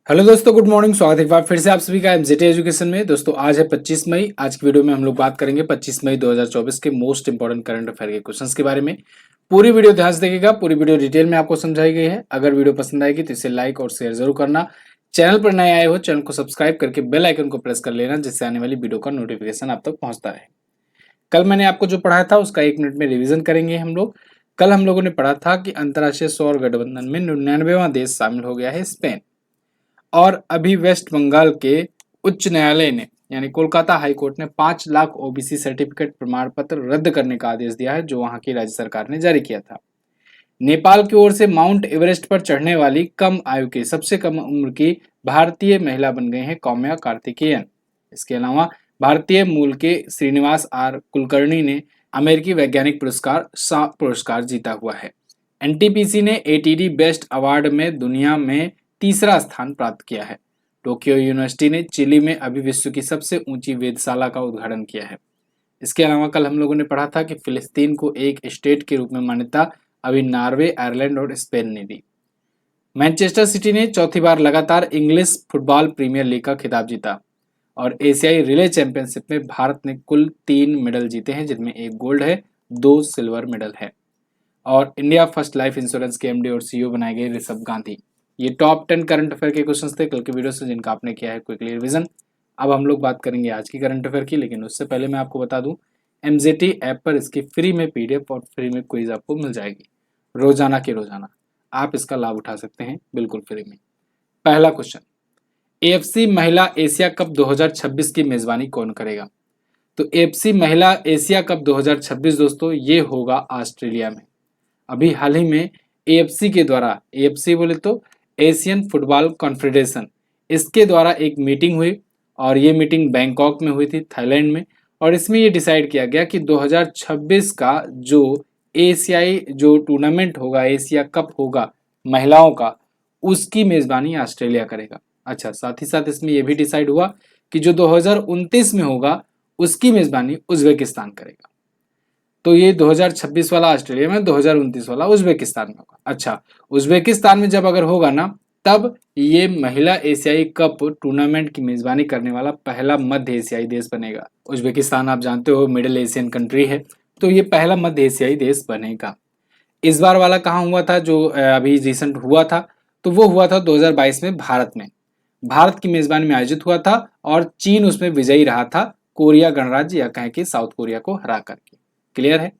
Hello दोस्तों, good morning. स्वागत है एक बार फिर से आप सभी का एमजेटी एजुकेशन में। दोस्तों आज है 25 मई। आज की वीडियो में हम लोग बात करेंगे 25 मई 2024 के मोस्ट इंपोर्टेंट करंट अफेयर के क्वेश्चंस के बारे में। पूरी वीडियो ध्यान से देखिएगा, पूरी वीडियो डिटेल में आपको समझाई गई है। अगर वीडियो पसंद आएगी तो इसे लाइक और शेयर जरूर करना। चैनल पर नए आए हो चैनल को सब्सक्राइब करके बेल आइकन को प्रेस कर लेना, जिससे आने वाली वीडियो का नोटिफिकेशन आप तक पहुंचता रहे। कल मैंने आपको जो पढ़ाया था उसका 1 मिनट में रिविजन करेंगे हम लोग। कल हम लोगों ने पढ़ा था कि अंतर्राष्ट्रीय सौर गठबंधन में 99वां देश शामिल हो गया है, स्पेन। और अभी वेस्ट बंगाल के उच्च न्यायालय ने यानी कोलकाता हाई कोर्ट ने 5 लाख ओबीसी सर्टिफिकेट प्रमाण पत्र रद्द करने का आदेश दिया है, जो वहां की राज्य सरकार ने जारी किया था। नेपाल की ओर से माउंट एवरेस्ट पर चढ़ने वाली कम आयु की सबसे कम उम्र की भारतीय महिला बन गई हैं कौम्या कार्तिकेयन। इसके अलावा भारतीय मूल के श्रीनिवास आर कुलकर्णी ने अमेरिकी वैज्ञानिक पुरस्कार साफ पुरस्कार जीता हुआ है। एनटीपीसी ने एटीडी बेस्ट अवार्ड में दुनिया में तीसरा स्थान प्राप्त किया है। टोक्यो यूनिवर्सिटी ने चिली में अभी विश्व की सबसे ऊंची वेधशाला का उद्घाटन किया है। इसके अलावा कल हम लोगों ने पढ़ा था कि फिलिस्तीन को एक स्टेट के रूप में मान्यता अभी नॉर्वे, आयरलैंड और स्पेन ने दी। मैनचेस्टर सिटी ने चौथी बार लगातार इंग्लिश फुटबॉल प्रीमियर लीग का खिताब जीता। और एशियाई रिले चैंपियनशिप में भारत ने कुल 3 मेडल जीते हैं, जिनमें 1 गोल्ड है, 2 सिल्वर मेडल है। और इंडिया फर्स्ट लाइफ इंश्योरेंस के एमडी और सीईओ बनाए गए ऋषभ गांधी। ये टॉप 10 करंट अफेयर के क्वेश्चंस थे कल के वीडियो से, जिनका आपने किया है क्विकली रिवीजन। अब हम लोग बात करेंगे आज की करंट अफेयर की, लेकिन उससे पहले मैं आपको बता दूं, एमजेटी ऐप पर इसकी फ्री में पीडीएफ और फ्री में क्विज आपको मिल जाएगी रोजाना के रोजाना। आप इसका लाभ उठा सकते हैं बिल्कुल फ्री में। पहला क्वेश्चन, एएफसी महिला एशिया कप 2026 की मेजबानी कौन करेगा? तो एएफसी महिला एशिया कप 2026 दोस्तों ये होगा ऑस्ट्रेलिया में। अभी हाल ही में एएफसी के द्वारा, एएफसी बोले तो एशियन फुटबॉल कॉन्फेडरेशन, इसके द्वारा एक मीटिंग हुई और ये मीटिंग बैंकॉक में हुई थी, थाईलैंड में। और इसमें ये डिसाइड किया गया कि 2026 का जो एशियाई जो टूर्नामेंट होगा, एशिया कप होगा महिलाओं का, उसकी मेजबानी ऑस्ट्रेलिया करेगा। अच्छा, साथ ही साथ इसमें यह भी डिसाइड हुआ कि जो 2029 में होगा उसकी मेजबानी उज्बेकिस्तान करेगा। तो ये 2026 वाला ऑस्ट्रेलिया में, 2029 वाला उज्बेकिस्तान में होगा। अच्छा, उज्बेकिस्तान में जब अगर होगा ना, तब ये महिला एशियाई कप टूर्नामेंट की मेजबानी करने वाला पहला मध्य एशियाई देश बनेगा। उज्बेकिस्तान आप जानते हो मिडिल एशियन कंट्री है, तो ये पहला मध्य एशियाई देश बनेगा। इस बार वाला कहाँ हुआ था जो अभी रिसेंट हुआ था? तो वो हुआ था 2022 में भारत में। भारत की मेजबानी में आयोजित हुआ था और चीन उसमें विजयी रहा था, कोरिया गणराज्य या कहें कि साउथ कोरिया को हरा करके। क्लियर है?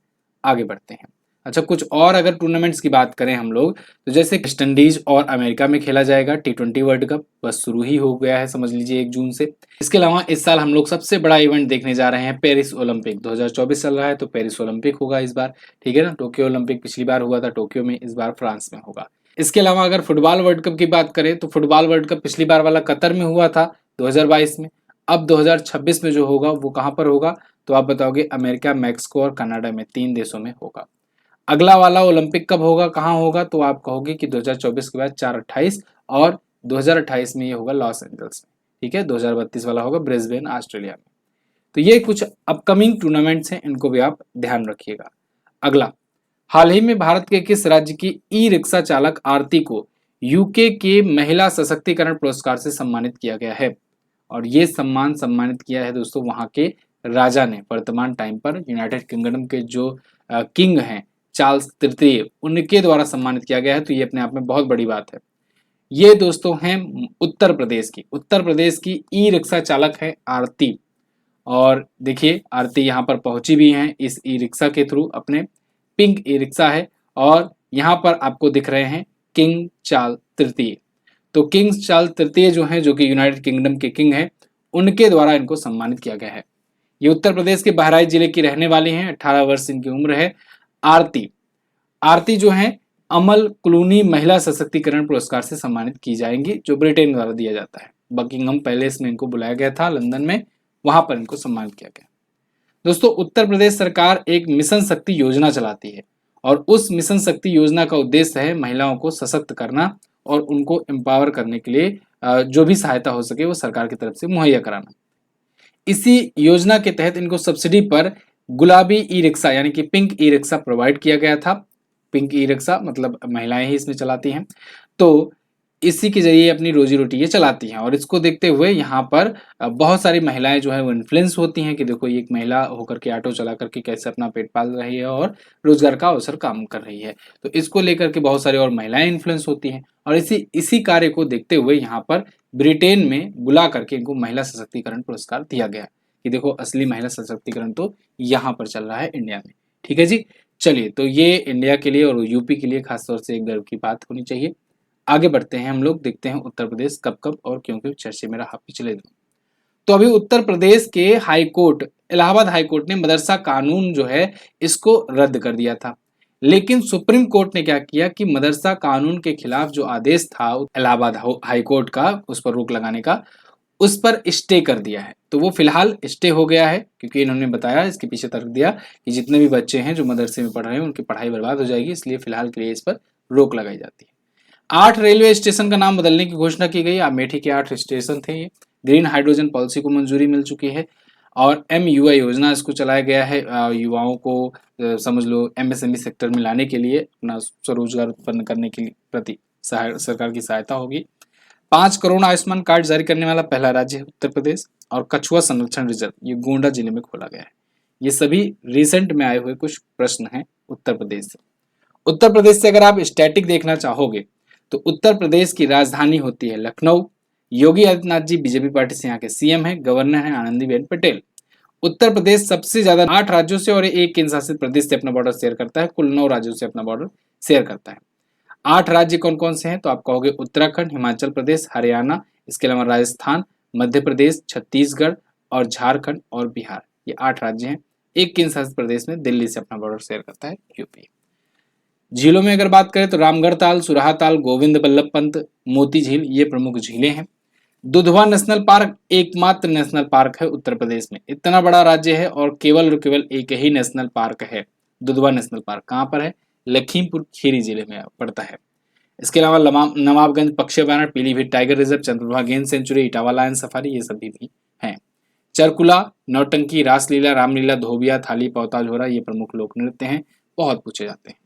आगे बढ़ते हैं। अच्छा, कुछ और अगर टूर्नामेंट्स की बात करें हम लोग, तो जैसे वेस्ट इंडीज और अमेरिका में खेला जाएगा टी20 वर्ल्ड कप, बस शुरू ही हो गया है समझ लीजिए 1 जून से। इसके अलावा इस साल हम लोग सबसे बड़ा इवेंट देखने जा रहे हैं, पेरिस ओलंपिक 2024 चल रहा है, तो पेरिस ओलंपिक होगा इस बार। ठीक है ना? टोक्यो ओलंपिक पिछली बार हुआ था टोक्यो में, इस बार फ्रांस में होगा। इसके अलावा अगर फुटबॉल वर्ल्ड कप की बात करें, तो फुटबॉल वर्ल्ड कप पिछली बार वाला कतर में हुआ था 2022 में। अब 2026 में जो होगा वो कहां पर होगा? तो आप बताओगे अमेरिका, मैक्सिको और कनाडा में, 3 देशों में होगा। अगला वाला ओलंपिक कब होगा, कहाँ होगा? तो आप कहोगे कि 2024 के बाद 4/28 और 2028 में ये होगा लॉस एंजल्स में। ठीक है, 2032 वाला होगा ब्रिस्बेन, ऑस्ट्रेलिया में। तो ये कुछ अपकमिंग टूर्नामेंट्स हैं, इनको भी आप ध्यान रखिएगा। अगला, हाल ही में भारत के किस राज्य की ई रिक्शा चालक आरती को यूके के महिला सशक्तिकरण पुरस्कार से सम्मानित किया गया है? और ये सम्मानित किया है दोस्तों वहां के राजा ने। वर्तमान टाइम पर यूनाइटेड किंगडम के जो किंग हैं चार्ल्स तृतीय, उनके द्वारा सम्मानित किया गया है। तो ये अपने आप में बहुत बड़ी बात है। ये दोस्तों हैं उत्तर प्रदेश की ई रिक्शा चालक है आरती। और देखिए आरती यहाँ पर पहुंची भी हैं इस ई रिक्शा के थ्रू, अपने पिंक ई रिक्शा है। और यहाँ पर आपको दिख रहे हैं किंग चार्ल्स तृतीय। तो किंग चार्ल्स तृतीय जो हैं, जो कि यूनाइटेड किंगडम के किंग हैं, उनके द्वारा इनको सम्मानित किया गया है। ये उत्तर प्रदेश के बहराइच जिले की रहने वाली हैं, 18 वर्ष इनकी उम्र है। आरती आरती जो है अमल क्लूनी महिला सशक्तिकरण पुरस्कार से सम्मानित की जाएंगी, जो ब्रिटेन द्वारा दिया जाता है। बकिंगम पैलेस में इनको बुलाया गया था लंदन में, वहां पर इनको सम्मानित किया गया। दोस्तों उत्तर प्रदेश सरकार एक मिशन शक्ति योजना चलाती है और उस मिशन शक्ति योजना का उद्देश्य है महिलाओं को सशक्त करना और उनको एम्पावर करने के लिए जो भी सहायता हो सके वो सरकार की तरफ से मुहैया कराना। इसी योजना के तहत इनको सब्सिडी पर गुलाबी ई रिक्शा यानी कि पिंक ई रिक्शा प्रोवाइड किया गया था। पिंक ई रिक्शा मतलब महिलाएं ही इसमें चलाती हैं। तो इसी के ज़रिए अपनी रोज़ी-रोटी ये चलाती हैं और इसको देखते हुए यहाँ पर बहुत सारी महिलाएँ जो हैं वो इन्फ्लुएंस होती हैं कि देखो ये एक महिला होकर के ऑटो चला कर के कैसे अपना पेट पाल रही है और रोज़गार का अवसर काम कर रही है। तो इसको लेकर के बहुत सारी और महिलाएँ इन्फ्लुएंस होती हैं और इसी कार्य को देखते हुए यहाँ पर ब्रिटेन में बुला करके इनको महिला सशक्तिकरण पुरस्कार दिया गया कि देखो असली महिला सशक्तिकरण तो यहाँ पर चल रहा है इंडिया में। ठीक है जी? चलिए, तो ये इंडिया के लिए और यूपी के लिए खास तौर से एक गर्व की बात होनी चाहिए। आगे बढ़ते हैं हम लोग, देखते हैं उत्तर प्रदेश कब-कब और क्यों-क्यों चर्चे में रहा पिछले दिनों। तो अभी उत्तर प्रदेश के high court, Allahabad high court ने मदरसा कानून जो है इसको रद्द कर दिया था। लेकिन सुप्रीम कोर्ट ने क्या किया कि मदरसा कानून के खिलाफ जो आदेश था इलाहाबाद हाई कोर्ट का उस पर रोक लगाने का, उस पर स्टे कर दिया है। तो वो फिलहाल स्टे हो गया है क्योंकि इन्होंने बताया, इसके पीछे तर्क दिया कि जितने भी बच्चे हैं जो मदरसे में पढ़ रहे हैं उनकी पढ़ाई बर्बाद हो जाएगी, इसलिए फिलहाल के लिए इस पर रोक लगाई जाती है। 8 रेलवे स्टेशन का नाम बदलने की घोषणा की गई। अमेठी के 8 स्टेशन थे ये। ग्रीन हाइड्रोजन पॉलिसी को मंजूरी मिल चुकी है और MUI योजना इसको चलाया गया है युवाओं को समझ लो MSME सेक्टर में लाने के लिए, अपना स्वरोजगार उत्पन्न करने के प्रति सरकार की सहायता होगी। 5 करोड़ आयुष्मान कार्ड जारी करने वाला पहला राज्य है उत्तर प्रदेश और कछुआ संरक्षण रिजर्व ये गोंडा जिले में खोला गया है। ये सभी रिसेंट में आए हुए कुछ प्रश्न हैं उत्तर प्रदेश से। उत्तर प्रदेश से अगर आप स्टैटिक देखना चाहोगे तो उत्तर प्रदेश की राजधानी होती है लखनऊ। योगी आदित्यनाथ जी बीजेपी पार्टी से यहाँ के CM हैं। गवर्नर हैं आनंदीबेन पटेल। उत्तर प्रदेश सबसे ज्यादा 8 राज्यों से और एक केंद्र शासित प्रदेश से अपना बॉर्डर शेयर करता है। कुल 9 राज्यों से अपना बॉर्डर शेयर करता है। 8 राज्य कौन कौन से हैं तो आप कहोगे उत्तराखंड, हिमाचल प्रदेश, हरियाणा, इसके अलावा राजस्थान, मध्य प्रदेश, छत्तीसगढ़ और झारखंड और बिहार, ये 8 राज्य हैं। एक केंद्र शासित प्रदेश में दिल्ली से अपना बॉर्डर शेयर करता है यूपी। झीलों में अगर बात करें तो रामगढ़ ताल, सुराहा ताल, गोविंद बल्लभ पंत, मोती झील ये प्रमुख झीलें हैं। दुधवा नेशनल पार्क एकमात्र नेशनल पार्क है उत्तर प्रदेश में। इतना बड़ा राज्य है और केवल एक ही नेशनल पार्क है। दुधवा नेशनल पार्क कहाँ पर है? लखीमपुर खीरी जिले में पड़ता है। इसके अलावा नवाबगंज पक्षी अभयारण्य, पीलीभीत टाइगर रिजर्व, चंद्रप्रभा गेंद सेंचुरी, इटावा लायन सफारी ये सभी भी हैं। चरकुला, नौटंकी, रासलीला, रामलीला, धोबिया, थाली, पौता झोरा ये प्रमुख लोक नृत्य हैं, बहुत पूछे जाते हैं।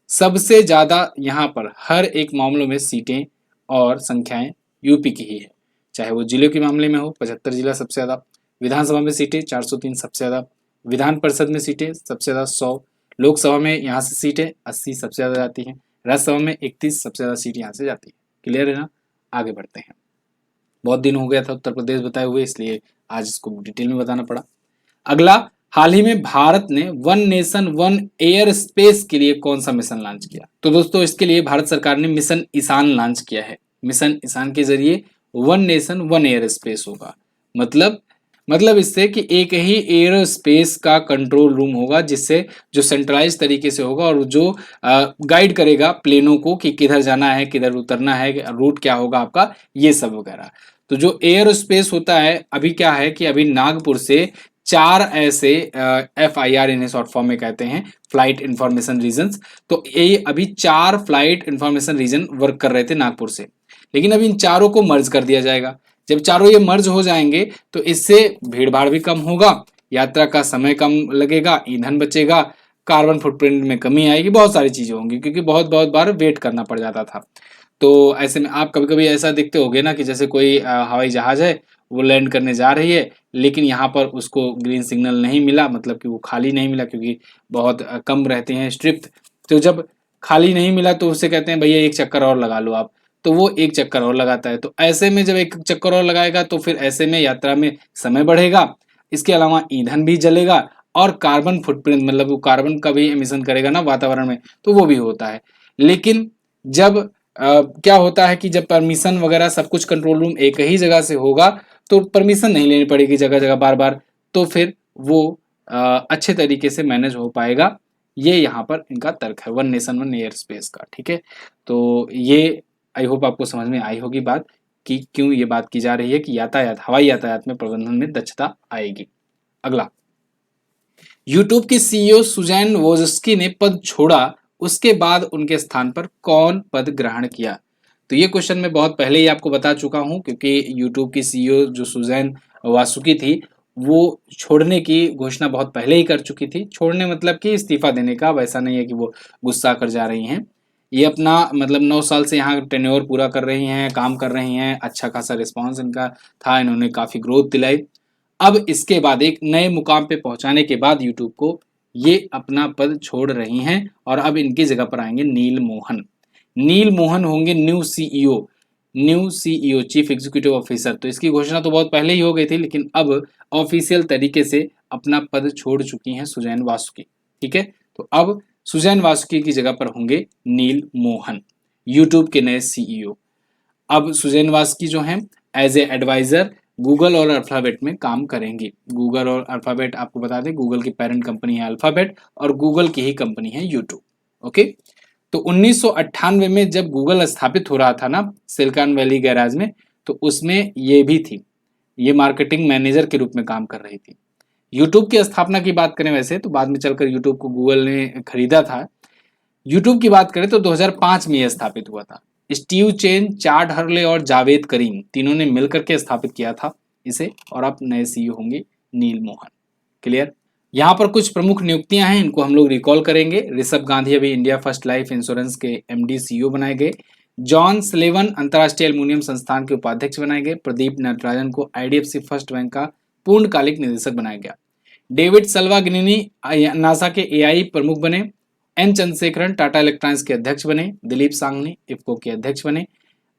सबसे ज्यादा यहाँ पर हर एक मामलों में सीटें और संख्याएं यूपी की ही है, चाहे वो जिले के मामले में हो 75 जिला सबसे ज्यादा, विधानसभा में सीटें 403 सबसे ज्यादा, विधान परिषद में सीटें सबसे ज्यादा 100, लोकसभा में यहाँ से सीटें 80 सबसे ज्यादा जाती हैं, राज्यसभा में 31 सबसे ज्यादा सीट यहाँ से जाती है। क्लियर है ना? आगे बढ़ते हैं। बहुत दिन हो गया था उत्तर प्रदेश बताए हुए, इसलिए आज इसको डिटेल में बताना पड़ा। अगला, हाल ही में भारत ने one nation one air space के लिए कौन सा मिशन लॉन्च किया? तो दोस्तों इसके लिए भारत सरकार ने मिशन ईशान लॉन्च किया है। मिशन ईशान के जरिए one nation one air space होगा। मतलब इससे कि एक ही एयर स्पेस का कंट्रोल रूम होगा, जिससे जो सेंट्रलाइज तरीके से होगा और जो गाइड करेगा प्लेनों को कि किधर जाना है, किधर उतरना है, रूट क्या होगा आपका, ये सब वगैरह। तो जो एयर स्पेस होता है, अभी क्या है कि अभी नागपुर से 4 ऐसे FIR इन्हें शॉर्ट फॉर्म में कहते हैं, फ्लाइट इंफॉर्मेशन रीजन्स। तो ये अभी 4 फ्लाइट इंफॉर्मेशन रीजन वर्क कर रहे थे नागपुर से, लेकिन अभी इन चारों को मर्ज कर दिया जाएगा। जब चारों ये मर्ज हो जाएंगे तो इससे भीड़ भाड़ भी कम होगा, यात्रा का समय कम लगेगा, ईंधन बचेगा, कार्बन फुटप्रिंट में कमी आएगी, बहुत सारी चीजें होंगी, क्योंकि बहुत बार वेट करना पड़ जाता था। तो ऐसे में आप कभी कभी ऐसा देखते होगे ना कि जैसे कोई हवाई जहाज है, वो लैंड करने जा रही है, लेकिन यहाँ पर उसको ग्रीन सिग्नल नहीं मिला, मतलब कि वो खाली नहीं मिला, क्योंकि बहुत कम रहते हैं स्ट्रिप्ट। तो जब खाली नहीं मिला तो उससे कहते हैं भैया एक चक्कर और लगा लो आप, तो वो एक चक्कर और लगाता है। तो ऐसे में जब एक चक्कर और लगाएगा तो फिर ऐसे में यात्रा में समय बढ़ेगा, इसके अलावा ईंधन भी जलेगा और कार्बन फुटप्रिंट मतलब वो कार्बन का भी एमिशन करेगा ना वातावरण में, तो वो भी होता है। लेकिन जब क्या होता है कि जब परमिशन वगैरह सब कुछ कंट्रोल रूम एक ही जगह से होगा तो परमिशन नहीं लेनी पड़ेगी जगह जगह बार बार, तो फिर वो अच्छे तरीके से मैनेज हो पाएगा। ये यहाँ पर इनका तर्क है one nation one air space का। ठीक है, तो ये आई होप आपको समझ में आई होगी बात कि क्यों ये बात की जा रही है कि हवाई यातायात में प्रबंधन में दक्षता आएगी। अगला, यूट्यूब की CEO सुजैन वोजस्की ने पद छोड़ा, उसके बाद उनके स्थान पर कौन पद ग्रहण किया? तो ये क्वेश्चन मैं बहुत पहले ही आपको बता चुका हूं, क्योंकि यूट्यूब की CEO जो सुजैन वासुकी थी, वो छोड़ने की घोषणा बहुत पहले ही कर चुकी थी। छोड़ने मतलब कि इस्तीफा देने का, वैसा नहीं है कि वो गुस्सा कर जा रही हैं। ये अपना मतलब 9 साल से यहाँ टेन्योर पूरा कर रही हैं, काम कर रही हैं, अच्छा खासा रिस्पॉन्स इनका था, इन्होंने काफ़ी ग्रोथ दिलाई। अब इसके बाद एक नए मुकाम पे पहुंचाने के बाद यूट्यूब को ये अपना पद छोड़ रही हैं और अब इनकी जगह पर आएंगे नील मोहन। नील मोहन होंगे new CEO chief executive officer. तो इसकी घोषणा तो बहुत पहले ही हो गई थी, लेकिन अब ऑफिशियल तरीके से अपना पद छोड़ चुकी हैं सुजैन वासुकी। ठीक है, तो अब सुजैन वासुकी की जगह पर होंगे नील मोहन, यूट्यूब के नए सीईओ। अब सुजैन वासुकी जो हैं एज ए एडवाइजर गूगल और अल्फाबेट में काम करेंगे। गूगल और अल्फाबेट आपको बता दें, गूगल की पेरेंट कंपनी है अल्फाबेट और गूगल की ही कंपनी है यूट्यूब। ओके, तो 1998 में जब गूगल स्थापित हो रहा था ना सिलिकॉन वैली गैराज में, तो उसमें ये भी थी, ये मार्केटिंग मैनेजर के रूप में काम कर रही थी। यूट्यूब की स्थापना की बात करें वैसे तो बाद में चलकर यूट्यूब को गूगल ने खरीदा था। यूट्यूब की बात करें तो 2005 में यह स्थापित हुआ था। स्टीव चेन, चाड हर्ले और जावेद करीम तीनों ने मिलकर के स्थापित किया था इसे, और अब नए सीईओ होंगे नील मोहन। क्लियर? यहाँ पर कुछ प्रमुख नियुक्तियां हैं, इनको हम लोग रिकॉल करेंगे। ऋषभ गांधी अभी इंडिया फर्स्ट लाइफ इंश्योरेंस के एमडी सीईओ बनाए गए। जॉन स्लेवन अंतर्राष्ट्रीय एल्युमिनियम संस्थान के उपाध्यक्ष बनाए गए। प्रदीप नटराजन को आईडीएफसी फर्स्ट बैंक का पूर्णकालिक निदेशक बनाया गया। डेविड सल्वागिनी नासा के एआई प्रमुख बने। एन चंद्रशेखरन टाटा इलेक्ट्रॉनिक्स के अध्यक्ष बने। दिलीप सांगनी इफको के अध्यक्ष बने।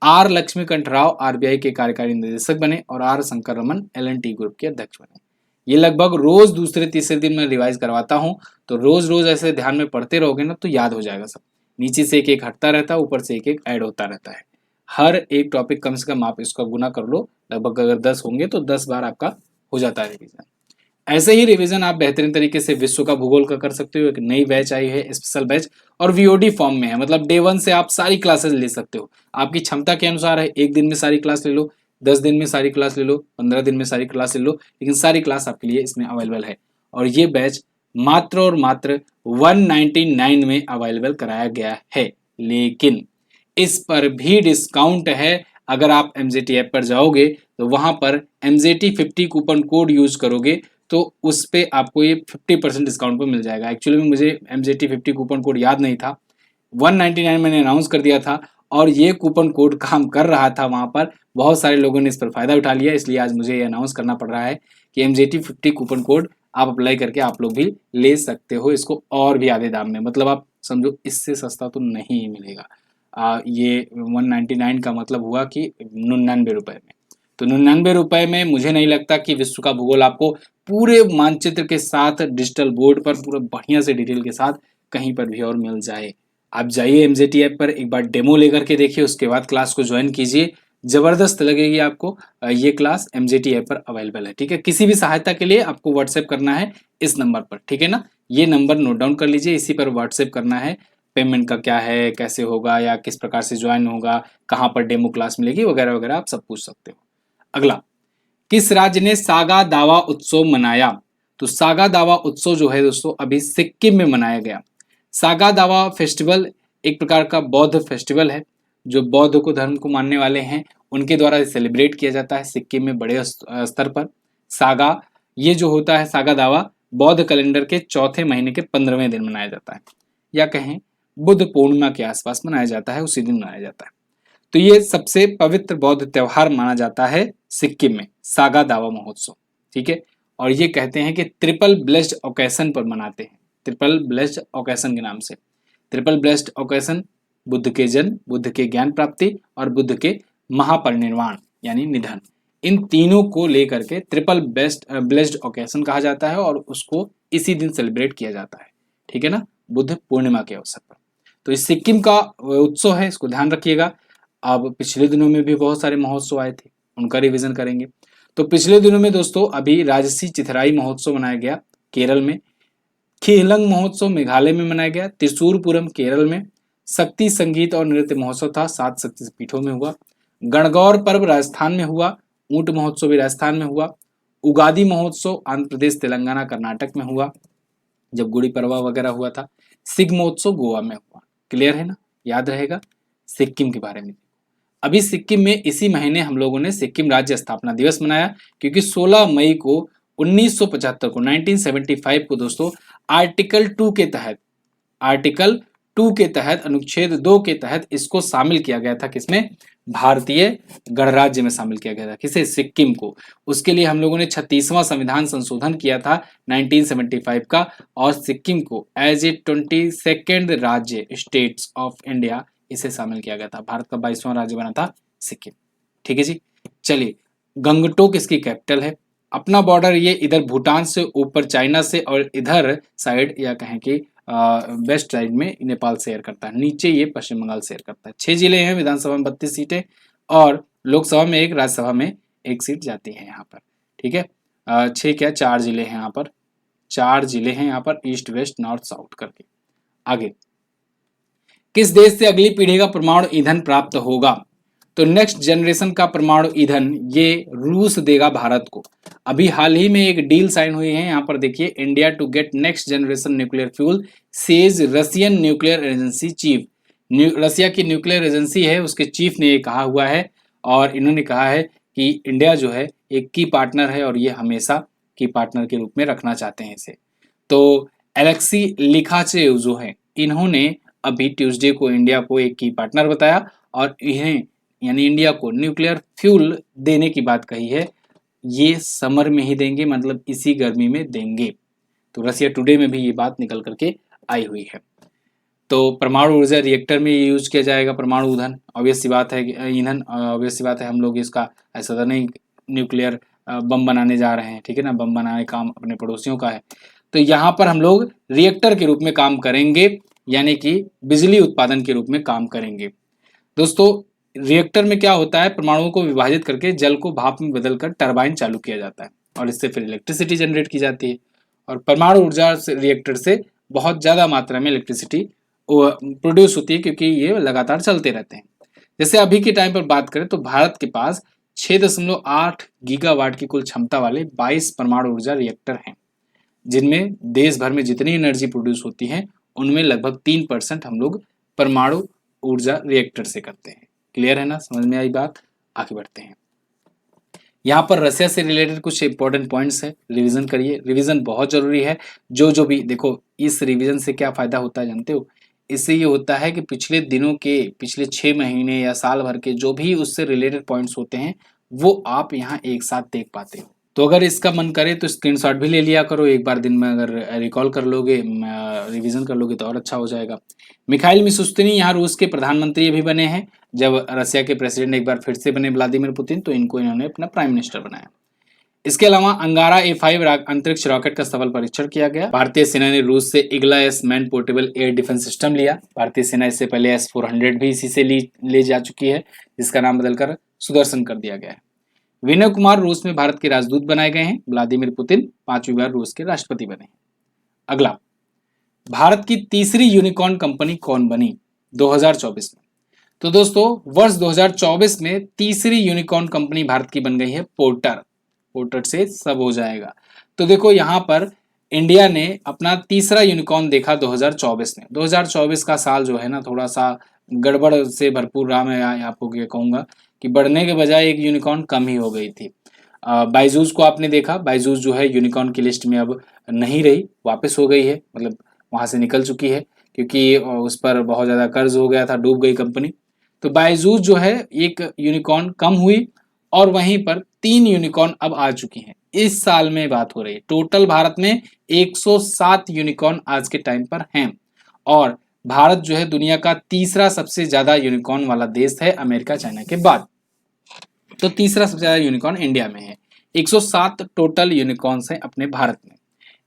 आर लक्ष्मीकांत राव आरबीआई के कार्यकारी निदेशक बने और R Shankar Raman L&T group के अध्यक्ष बने। ये लगभग रोज दूसरे तीसरे दिन मैं रिवाइज करवाता हूँ, तो रोज रोज ऐसे ध्यान में पढ़ते रहोगे ना तो याद हो जाएगा सब। नीचे से एक एक हटता रहता है, ऊपर से एक एक ऐड होता रहता है। हर एक टॉपिक कम से कम आप इसका गुना कर लो, लगभग अगर 10 होंगे तो 10 बार आपका हो जाता है रिवीजन। ऐसे ही रिवीजन आप बेहतरीन तरीके से विश्व का भूगोल का कर सकते हो। एक नई बैच आई है, स्पेशल बैच, और वीओडी फॉर्म में है, मतलब डे 1 से आप सारी क्लासेस ले सकते हो। आपकी क्षमता के अनुसार है, एक दिन में सारी क्लास ले लो, 10 दिन में सारी क्लास ले लो, 15 दिन में सारी क्लास ले लो, लेकिन सारी क्लास आपके लिए इसमें अवेलेबल है। और ये बैच मात्र और मात्र 199 में अवेलेबल कराया गया है, लेकिन इस पर भी डिस्काउंट है। अगर आप एमजेटी ऐप पर जाओगे तो वहां पर एमजेटी 50 कूपन कोड यूज करोगे तो उस पे आपको ये 50% डिस्काउंट पे मिल जाएगा। एक्चुअली में मुझे एमजेटी 50 कूपन कोड याद नहीं था, 199 मैंने अनाउंस कर दिया था और ये कूपन कोड काम कर रहा था वहां पर। बहुत सारे लोगों ने इस पर फायदा उठा लिया, इसलिए आज मुझे ये अनाउंस करना पड़ रहा है कि एमजेटी 50 कूपन कोड आप अप्लाई करके आप लोग भी ले सकते हो इसको, और भी आधे दाम में। मतलब आप समझो इससे सस्ता तो नहीं मिलेगा। ये 199 का मतलब हुआ कि 99 रुपए में। तो 99 रुपए में मुझे नहीं लगता कि विश्व का भूगोल आपको पूरे मानचित्र के साथ डिजिटल बोर्ड पर पूरा बढ़िया से डिटेल के साथ कहीं पर भी और मिल जाए। आप जाइए एमजेटी ऐप पर, एक बार डेमो लेकर के देखिए, उसके बाद क्लास को ज्वाइन कीजिए, जबरदस्त लगेगी आपको। ये क्लास एमजेटी ऐप पर अवेलेबल है। ठीक है, किसी भी सहायता के लिए आपको व्हाट्सएप करना है इस नंबर पर, ठीक है ना? ये नंबर नोट डाउन कर लीजिए, इसी पर व्हाट्सएप करना है। पेमेंट का क्या है, कैसे होगा, या किस प्रकार से ज्वाइन होगा, कहाँ पर डेमो क्लास मिलेगी, वगैरह वगैरह आप सब पूछ सकते हो। अगला, किस राज्य ने सागा दावा उत्सव मनाया? तो सागा दावा उत्सव जो है दोस्तों अभी सिक्किम में मनाया गया। सागा दावा फेस्टिवल एक प्रकार का बौद्ध फेस्टिवल है, जो बौद्ध को धर्म को मानने वाले हैं उनके द्वारा सेलिब्रेट किया जाता है सिक्किम में बड़े स्तर पर। सागा, ये जो होता है सागा दावा, बौद्ध कैलेंडर के चौथे महीने के 15वें दिन मनाया जाता है, या कहें बुद्ध पूर्णिमा के आसपास मनाया जाता है, उसी दिन मनाया जाता है। तो ये सबसे पवित्र बौद्ध त्योहार माना जाता है सिक्किम में, सागा दावा महोत्सव। ठीक है, और ये कहते हैं कि ट्रिपल ब्लेस्ड ओकेशन पर मनाते हैं, ट्रिपल ब्लेस्ड ओकेशन के नाम से। ट्रिपल ब्लेस्ड ओकेशन, बुद्ध के जन्म, बुद्ध के ज्ञान प्राप्ति और बुद्ध के महापरिनिर्वाण यानी निधन, इन तीनों को लेकर के ट्रिपल ब्लेस्ड ओकेशन कहा जाता है और उसको इसी दिन सेलिब्रेट किया जाता है। ठीक है ना, बुद्ध पूर्णिमा के अवसर पर। तो इस सिक्किम का उत्सव है, इसको ध्यान रखिएगा। अब पिछले दिनों में भी बहुत सारे महोत्सव आए थे, उनका रिवीजन करेंगे। तो पिछले दिनों में दोस्तों अभी राजसी चिथराई महोत्सव मनाया गया केरल में। खेलंग महोत्सव मेघालय में मनाया गया। त्रिशूरपुरम केरल में। शक्ति संगीत और नृत्य महोत्सव था, 7 शक्तिपीठों में हुआ। गणगौर पर्व राजस्थान में हुआ। ऊंट महोत्सव भी राजस्थान में हुआ। उगादी महोत्सव आंध्र प्रदेश, तेलंगाना, कर्नाटक में हुआ, जब गुड़ी पड़वा वगैरह हुआ था। सिग महोत्सव गोवा में हुआ। क्लियर है ना, याद रहेगा। सिक्किम के बारे में, अभी सिक्किम में इसी महीने हम लोगों ने सिक्किम राज्य स्थापना दिवस मनाया, क्योंकि 16 मई को 1975 को 1975 को दोस्तों आर्टिकल 2 के तहत, आर्टिकल 2 के तहत, अनुच्छेद 2 के तहत इसको शामिल किया गया था। किसमें? भारतीय गणराज्य में शामिल किया गया था। किसे? सिक्किम को। उसके लिए हम लोगों ने 36वां संविधान संशोधन किया था 1975 का, और सिक्किम को एज ए 22nd राज्य, स्टेट्स ऑफ इंडिया, इसे शामिल किया गया था। भारत का 22वां राज्य बना था सिक्किम। ठीक है जी। चलिए, गंगटोक इसकी कैपिटल है। अपना बॉर्डर ये इधर भूटान से, ऊपर चाइना से, और इधर साइड या कहें कि वेस्ट साइड में नेपाल शेयर करता है, नीचे ये पश्चिम बंगाल शेयर करता है। 6 जिले हैं, विधानसभा में 32 सीटें, और लोकसभा में 1, राज्यसभा में 1 सीट जाती है यहाँ पर। ठीक है, 6 क्या 4 जिले हैं यहाँ पर, 4 जिले हैं यहाँ पर, ईस्ट वेस्ट नॉर्थ साउथ करके। आगे, किस देश से अगली पीढ़ी का परमाणु ईंधन प्राप्त होगा? तो नेक्स्ट जनरेशन का परमाणु ईंधन ये रूस देगा भारत को। अभी हाल ही में एक डील साइन हुई है, यहाँ पर देखिए, India to get next generation nuclear fuel, says Russian nuclear agency chief. Russia की न्यूक्लियर एजेंसी है, उसके चीफ ने ये कहा हुआ है, और इन्होंने कहा है कि इंडिया जो है एक की पार्टनर है, और ये हमेशा की पार्टनर के रूप में रखना चाहते हैं इसे। तो एलेक्सी लिखाचेव जो है, इन्होंने अभी ट्यूसडे को इंडिया को एक की पार्टनर बताया, और इन्हें यानी इंडिया को न्यूक्लियर फ्यूल देने की बात कही है। ये समर में ही देंगे, मतलब इसी गर्मी में देंगे। तो रसिया टुडे में भी ये बात निकल करके आई हुई है। तो परमाणु ऊर्जा रिएक्टर में ये यूज किया जाएगा परमाणु ईंधन। ऑब्वियस सी बात है, ईंधन ऑब्वियस सी बात है, हम लोग इसका ऐसा तो नहीं न्यूक्लियर बम बनाने जा रहे हैं, ठीक है ना, बम बनाने काम अपने पड़ोसियों का है। तो यहाँ पर हम लोग रिएक्टर के रूप में काम करेंगे, यानी कि बिजली उत्पादन के रूप में काम करेंगे। दोस्तों, रिएक्टर में क्या होता है, परमाणुओं को विभाजित करके जल को भाप में बदलकर टरबाइन चालू किया जाता है, और इससे फिर इलेक्ट्रिसिटी जनरेट की जाती है, और परमाणु ऊर्जा रिएक्टर से बहुत ज़्यादा मात्रा में इलेक्ट्रिसिटी प्रोड्यूस होती है, क्योंकि ये लगातार चलते रहते हैं। जैसे अभी के टाइम पर बात करें तो भारत के पास 6.8 गीगावाट की कुल क्षमता वाले 22 परमाणु ऊर्जा रिएक्टर हैं, जिनमें देश भर में जितनी एनर्जी प्रोड्यूस होती है उनमें लगभग 3% हम लोग परमाणु ऊर्जा रिएक्टर से करते हैं। क्लियर है ना, समझ में आई बात? आगे बढ़ते हैं। यहाँ पर रसिया से रिलेटेड कुछ इंपॉर्टेंट पॉइंट्स है, रिवीजन करिए, रिवीजन बहुत जरूरी है। जो भी देखो, इस रिवीजन से क्या फायदा होता है जानते हो? इससे ये होता है कि पिछले दिनों के, पिछले 6 महीने या साल भर के जो भी उससे रिलेटेड पॉइंट्स होते हैं वो आप यहाँ एक साथ देख पाते हो। तो अगर इसका मन करे तो स्क्रीनशॉट भी ले लिया करो, एक बार दिन में अगर रिकॉल कर लोगे, रिवीजन कर लोगे तो और अच्छा हो जाएगा। मिखाइल मिशुस्तिनी यहाँ रूस के प्रधानमंत्री भी बने हैं। जब रसिया के प्रेसिडेंट एक बार फिर से बने व्लादिमीर पुतिन, तो इनको इन्होंने अपना प्राइम मिनिस्टर बनाया। इसके अलावा अंगारा A5 अंतरिक्ष रॉकेट का सफल परीक्षण किया गया। भारतीय सेना ने रूस से Igla S man portable air defence system लिया। भारतीय सेना इससे पहले S-400 भी इसी से ले जा चुकी है, जिसका नाम बदलकर सुदर्शन कर दिया गया है। विनय कुमार रूस में भारत के राजदूत बनाए गए हैं। व्लादिमीर पुतिन 5वीं बार रूस के राष्ट्रपति बने। अगला, भारत की तीसरी यूनिकॉर्न कंपनी कौन बनी 2024 में? तो दोस्तों, वर्ष 2024 में तीसरी यूनिकॉर्न कंपनी भारत की बन गई है पोर्टर। पोर्टर से सब हो जाएगा। तो देखो, यहाँ पर इंडिया ने अपना तीसरा यूनिकॉर्न देखा 2024 में। 2024 का साल जो है ना, थोड़ा सा गड़बड़ से भरपूर रहा। मैं आपको क्या कहूँगा कि बढ़ने के बजाय एक यूनिकॉर्न कम ही हो गई थी। बाइजूस को आपने देखा, बाइजूस जो है यूनिकॉर्न की लिस्ट में अब नहीं रही, वापस हो गई है, मतलब वहाँ से निकल चुकी है, क्योंकि उस पर बहुत ज़्यादा कर्ज हो गया था, डूब गई कंपनी। तो बाइजूस जो है एक यूनिकॉर्न कम हुई, और वहीं पर 3 यूनिकॉर्न अब आ चुकी हैं। इस साल में बात हो रही है, टोटल भारत में 107 यूनिकॉर्न आज के टाइम पर हैं, और भारत जो है दुनिया का तीसरा सबसे ज्यादा यूनिकॉर्न वाला देश है, अमेरिका चाइना के बाद। तो तीसरा सबसे ज्यादा यूनिकॉर्न इंडिया में है। 107 टोटल यूनिकॉर्न्स हैं अपने भारत में,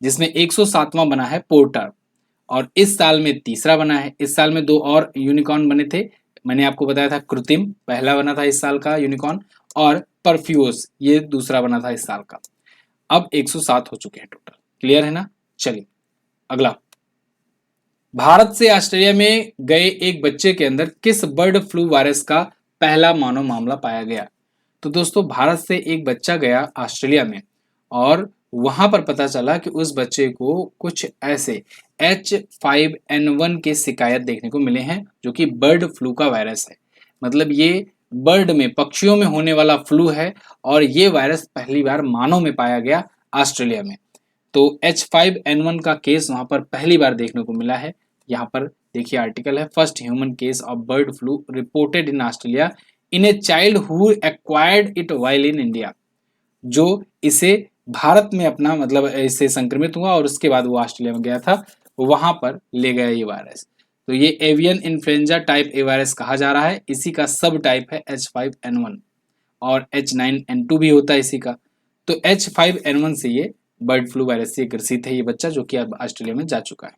जिसमें 107वां बना है पोर्टर, और इस साल में तीसरा बना है। इस साल में 2 और यूनिकॉर्न बने थे, मैंने आपको बताया था, कृत्रिम पहला बना था इस साल का यूनिकॉर्न, और परफ्यूस ये दूसरा बना था इस साल का। अब 107 हो चुके हैं टोटल। क्लियर है ना? चलिए अगला, भारत से ऑस्ट्रेलिया में गए एक बच्चे के अंदर किस बर्ड फ्लू वायरस का पहला मानव मामला पाया गया? तो दोस्तों, भारत से एक बच्चा गया ऑस्ट्रेलिया में, और वहां पर पता चला कि उस बच्चे को कुछ ऐसे H5N1 के शिकायत देखने को मिले हैं, जो कि बर्ड फ्लू का वायरस है। मतलब ये बर्ड में, पक्षियों में होने वाला फ्लू है, और ये वायरस पहली बार मानव में पाया गया ऑस्ट्रेलिया में। तो H5N1 का केस वहां पर पहली बार देखने को मिला है, यहाँ पर देखिए आर्टिकल है, first human case of bird flu reported in Australia in a child who acquired it while in India. जो इसे भारत में अपना मतलब इससे संक्रमित हुआ और उसके बाद वो ऑस्ट्रेलिया में गया था, वहां पर ले गया ये वायरस। तो ये avian influenza type A virus कहा जा रहा है। इसी का सब टाइप है H5N1 और H9N2 भी होता है इसी का। तो H5N1 से ये बर्ड फ्लू वायरस से ग्रसित है ये बच्चा, जो कि अब ऑस्ट्रेलिया में जा चुका है।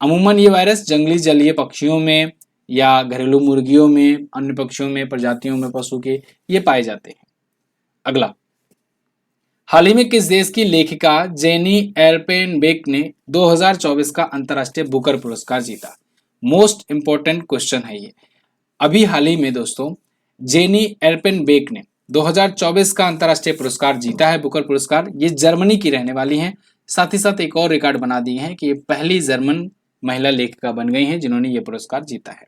अमूमन ये वायरस जंगली जलीय पक्षियों में या घरेलू मुर्गियों में, अन्य पक्षियों में, प्रजातियों में पशु के ये पाए जाते हैं। अगला, हाल ही में किस देश की लेखिका जेनी एर्पेनबेक ने 2024 का अंतर्राष्ट्रीय बुकर पुरस्कार जीता? मोस्ट इंपॉर्टेंट क्वेश्चन है ये। अभी हाल ही में दोस्तों जेनी एर्पेनबेक ने 2024 का अंतर्राष्ट्रीय पुरस्कार जीता है, बुकर पुरस्कार। ये जर्मनी की रहने वाली हैं। साथ ही साथ एक और रिकॉर्ड बना दी है कि ये पहली जर्मन महिला लेखिका बन गई हैं जिन्होंने ये पुरस्कार जीता है।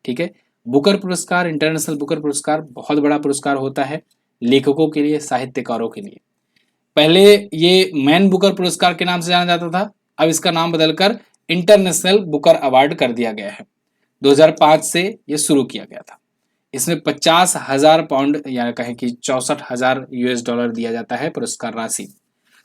ठीक है, बुकर पुरस्कार, इंटरनेशनल बुकर पुरस्कार बहुत बड़ा पुरस्कार होता है लेखकों के लिए, साहित्यकारों के लिए। पहले ये मैन बुकर पुरस्कार के नाम से जाना जाता था, अब इसका नाम बदलकर इंटरनेशनल बुकर अवार्ड कर दिया गया है। 2005 से ये शुरू किया गया था। इसमें 50,000 पाउंड या कहें कि 64,000 US डॉलर दिया जाता है पुरस्कार राशि।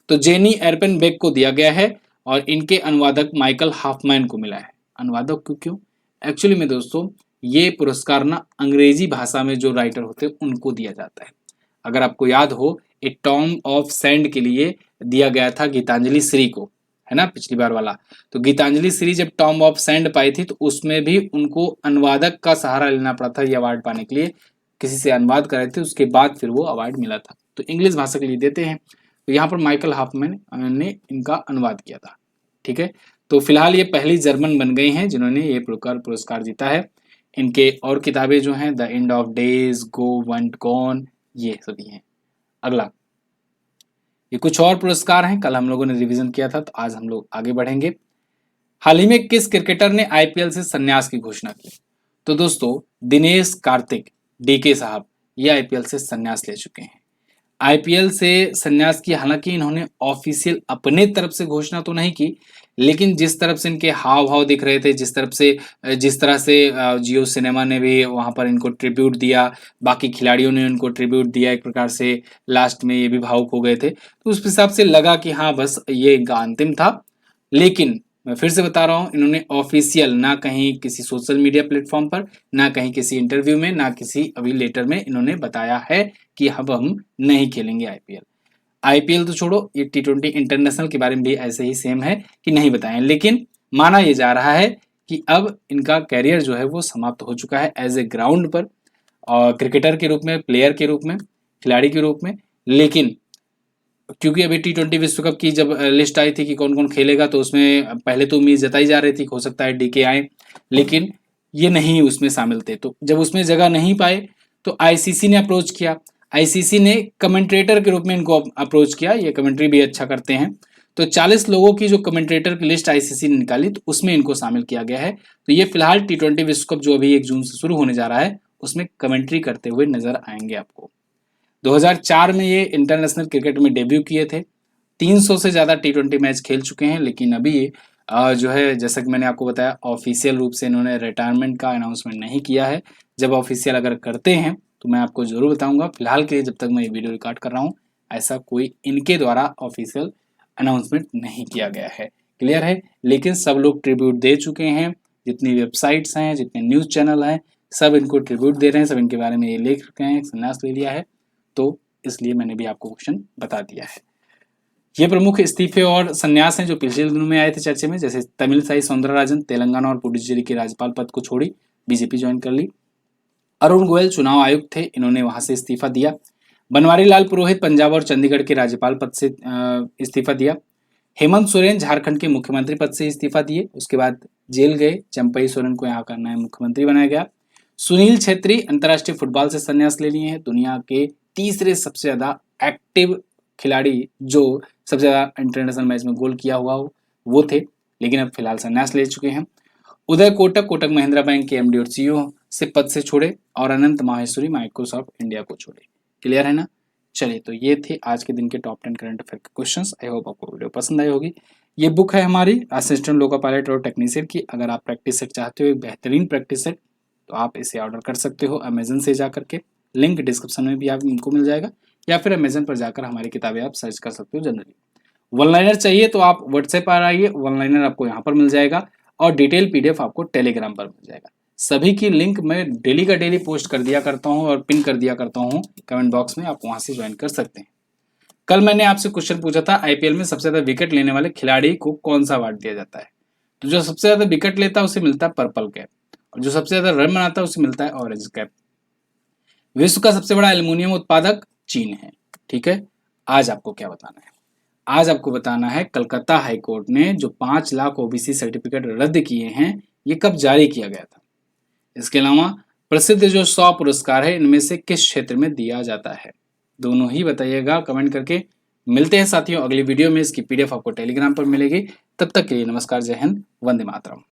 तो जेनी एर्पेनबेक को दिया गया है और इनके अनुवादक माइकल हॉफमैन को मिला है। अनुवादक क्यों? एक्चुअली में दोस्तों ये पुरस्कार ना अंग्रेजी भाषा में जो राइटर होते हैं उनको दिया जाता है। अगर आपको याद हो, ए टॉम ऑफ सैंड के लिए दिया गया था गीतांजलि श्री को, है ना, पिछली बार वाला। तो गीतांजलि श्री जब टॉम ऑफ सैंड पाई थी तो उसमें भी उनको अनुवादक का सहारा लेना पड़ा था ये अवार्ड पाने के लिए। किसी से अनुवाद कराए थे, उसके बाद फिर वो अवार्ड मिला था। तो इंग्लिश भाषा के लिए देते हैं। तो यहाँ पर माइकल हॉफमैन ने इनका अनुवाद किया था। ठीक है, तो फिलहाल ये पहली जर्मन बन गई हैं जिन्होंने ये पुरस्कार जीता है। इनके और किताबें जो हैं the end of days, go want gone, ये सभी हैं। अगला, ये कुछ और पुरस्कार हैं, कल हम लोगों ने रिवीजन किया था, तो आज हम लोग आगे बढ़ेंगे। हाल ही में किस क्रिकेटर ने IPL से संन्यास की घोषणा की? तो दोस्तों दिनेश कार्तिक DK साहब ये IPL से संन्यास ले चुके हैं। IPL से संन्यास की, हालांकि इन्होंने ऑफिशियल अपने तरफ से घोषणा तो नहीं की, लेकिन जिस तरफ से इनके हाव भाव दिख रहे थे, जिस तरह से जियो सिनेमा ने भी वहां पर इनको ट्रिब्यूट दिया, बाकी खिलाड़ियों ने उनको ट्रिब्यूट दिया, एक प्रकार से लास्ट में ये भी भावुक हो गए थे। तो उस हिसाब से लगा कि हाँ बस ये इनका अंतिम था। लेकिन मैं फिर से बता रहा हूँ, इन्होंने ऑफिशियल ना कहीं किसी सोशल मीडिया प्लेटफॉर्म पर, ना कहीं किसी इंटरव्यू में, ना किसी अभी लेटर में इन्होंने बताया है कि अब हम नहीं खेलेंगे IPL तो छोड़ो, ये T20 इंटरनेशनल के बारे में भी ऐसे ही सेम है कि नहीं बताएं। लेकिन माना ये जा रहा है कि अब इनका कैरियर जो है वो समाप्त हो चुका है एज ए ग्राउंड पर, और क्रिकेटर के रूप में, प्लेयर के रूप में, खिलाड़ी के रूप में। लेकिन क्योंकि अभी T20 विश्व कप की जब लिस्ट आई थी कि कौन कौन खेलेगा, तो उसमें पहले तो उम्मीद जताई जा रही थी कि हो सकता है DK आए, लेकिन ये नहीं उसमें शामिल थे। तो जब उसमें जगह नहीं पाए तो ICC ने अप्रोच किया। ICC ने कमेंट्रेटर के रूप में इनको अप्रोच किया, ये कमेंट्री भी अच्छा करते हैं। तो 40 लोगों की जो कमेंट्रेटर की लिस्ट ICC ने निकाली, तो उसमें इनको शामिल किया गया है। तो ये फिलहाल T20 विश्व कप जो अभी 1 जून से शुरू होने जा रहा है उसमें कमेंट्री करते हुए नजर आएंगे आपको। 2004 में ये इंटरनेशनल क्रिकेट में डेब्यू किए थे। 300 से ज़्यादा T20 मैच खेल चुके हैं, लेकिन अभी ये जो है, जैसा कि मैंने आपको बताया, ऑफिशियल रूप से इन्होंने रिटायरमेंट का अनाउंसमेंट नहीं किया है। जब ऑफिशियल अगर करते हैं तो मैं आपको ज़रूर बताऊंगा। फिलहाल के लिए जब तक मैं ये वीडियो रिकॉर्ड कर रहा हूँ, ऐसा कोई इनके द्वारा ऑफिशियल अनाउंसमेंट नहीं किया गया है। क्लियर है? लेकिन सब लोग ट्रिब्यूट दे चुके हैं, जितनी वेबसाइट्स हैं, जितने न्यूज़ चैनल हैं, सब इनको ट्रिब्यूट दे रहे हैं, सब इनके बारे में ये लिख रहे हैं, संन्यास ले लिया है। तो इसलिए मैंने भी आपको क्वेश्चन बता दिया है। ये प्रमुख इस्तीफे और संन्यास हैं जो पिछले दिनों में आए थे चर्चे में, जैसे तमिलसाई सौंदरराजन तेलंगाना और पुडुचेरी के राज्यपाल पद को छोड़ी बीजेपी ज्वाइन कर ली। अरुण गोयल चुनाव आयुक्त थे, इन्होंने वहां से इस्तीफा दिया। बनवारी लाल पुरोहित पंजाब और चंडीगढ़ के राज्यपाल पद से इस्तीफा दिया। हेमंत सोरेन झारखंड के मुख्यमंत्री पद से इस्तीफा दिए, उसके बाद जेल गए। चंपई सोरेन को यहाँ का नया मुख्यमंत्री बनाया गया। सुनील छेत्री अंतर्राष्ट्रीय फुटबॉल से संन्यास ले लिए हैं। दुनिया के तीसरे सबसे ज्यादा एक्टिव खिलाड़ी जो सबसे ज्यादा इंटरनेशनल मैच में गोल किया हुआ हो वो थे, लेकिन अब फिलहाल संन्यास ले चुके हैं। उदय कोटक कोटक महिंद्रा बैंक के MD और CEO से पद से छोड़े, और अनंत माहेश्वरी माइक्रोसॉफ्ट इंडिया को छोड़े। क्लियर है ना? चलिए, तो ये थे आज के दिन के टॉप 10 करंट अफेयर के क्वेश्चंस। आई होप आपको वीडियो पसंद आई होगी। ये बुक है हमारी असिस्टेंट लोको पायलट और टेक्नीशियन की। अगर आप प्रैक्टिस सेट चाहते हो, एक बेहतरीन प्रैक्टिस सेट, तो आप इसे ऑर्डर कर सकते हो अमेजन से जाकर के। लिंक डिस्क्रिप्शन में भी आप इनको मिल जाएगा, या फिर अमेजन पर जाकर हमारी किताबें आप सर्च कर सकते हो जनरली। वन लाइनर चाहिए तो आप व्हाट्सएप पर आइए, वन लाइनर आपको यहाँ पर मिल जाएगा, और डिटेल पीडीएफ आपको टेलीग्राम पर मिल जाएगा। सभी की लिंक मैं डेली का डेली पोस्ट कर दिया करता हूँ और पिन कर दिया करता हूँ कमेंट बॉक्स में, आप वहां से ज्वाइन कर सकते हैं। कल मैंने आपसे क्वेश्चन पूछा था, आईपीएल में सबसे ज्यादा विकेट लेने वाले खिलाड़ी को कौन सा अवार्ड दिया जाता है? तो जो सबसे ज्यादा विकेट लेता है उसे मिलता है पर्पल कैप, और जो सबसे ज्यादा रन बनाता है उसे मिलता है ऑरेंज कैप। विश्व का सबसे बड़ा एल्युमिनियम उत्पादक चीन है। ठीक है, आज आपको क्या बताना है? आज आपको बताना है कलकत्ता हाईकोर्ट ने जो 5 लाख ओबीसी सर्टिफिकेट रद्द किए हैं, ये कब जारी किया गया था। इसके अलावा प्रसिद्ध जो 100 पुरस्कार है, इनमें से किस क्षेत्र में दिया जाता है? दोनों ही बताइएगा कमेंट करके। मिलते हैं साथियों अगली वीडियो में, इसकी पीडीएफ आपको टेलीग्राम पर मिलेगी। तब तक के लिए नमस्कार, जय हिंद, वंदे मातरम।